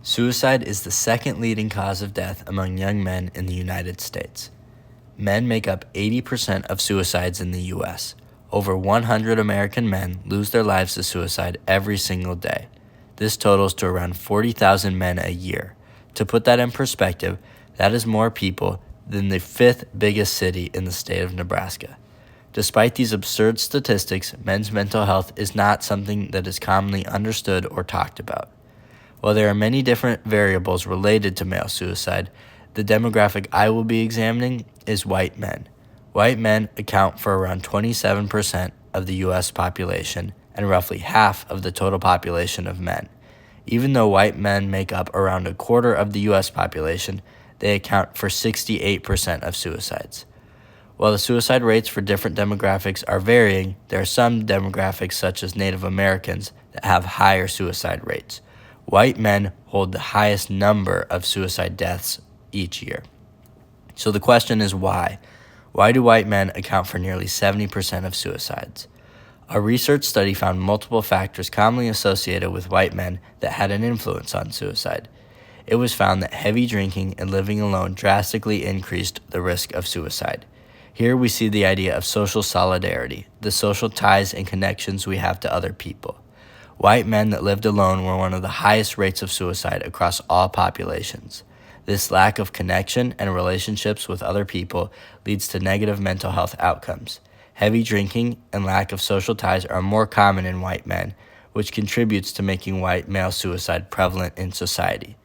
Suicide is the second leading cause of death among young men in the United States. Men make up 80% of suicides in the U.S. Over 100 American men lose their lives to suicide every single day. This totals to around 40,000 men a year. To put that in perspective, that is more people than the fifth biggest city in the state of Nebraska. Despite these absurd statistics, men's mental health is not something that is commonly understood or talked about. While there are many different variables related to male suicide, the demographic I will be examining is white men. White men account for around 27% of the U.S. population and roughly half of the total population of men. Even though white men make up around a quarter of the U.S. population, they account for 68% of suicides. While the suicide rates for different demographics are varying, there are some demographics such as Native Americans that have higher suicide rates. White men hold the highest number of suicide deaths each year. So the question is why? Why do white men account for nearly 70% of suicides? A research study found multiple factors commonly associated with white men that had an influence on suicide. It was found that heavy drinking and living alone drastically increased the risk of suicide. Here we see the idea of social solidarity, the social ties and connections we have to other people. White men that lived alone were one of the highest rates of suicide across all populations. This lack of connection and relationships with other people leads to negative mental health outcomes. Heavy drinking and lack of social ties are more common in white men, which contributes to making white male suicide prevalent in society.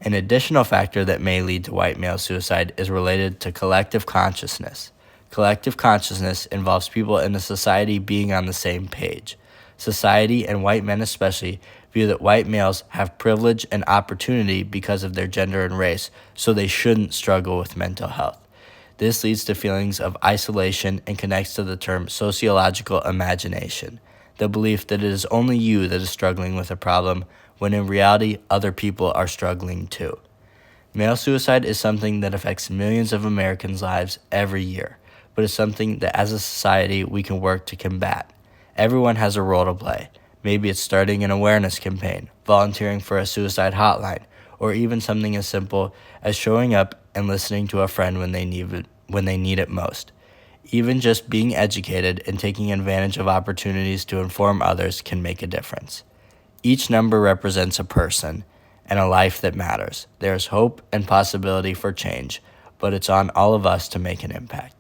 An additional factor that may lead to white male suicide is related to collective consciousness. Collective consciousness involves people in a society being on the same page. Society, and white men especially, view that white males have privilege and opportunity because of their gender and race, so they shouldn't struggle with mental health. This leads to feelings of isolation and connects to the term sociological imagination, the belief that it is only you that is struggling with a problem, when in reality, other people are struggling too. Male suicide is something that affects millions of Americans' lives every year, but is something that as a society we can work to combat. Everyone has a role to play. Maybe it's starting an awareness campaign, volunteering for a suicide hotline, or even something as simple as showing up and listening to a friend when they need it most. Even just being educated and taking advantage of opportunities to inform others can make a difference. Each number represents a person and a life that matters. There is hope and possibility for change, but it's on all of us to make an impact.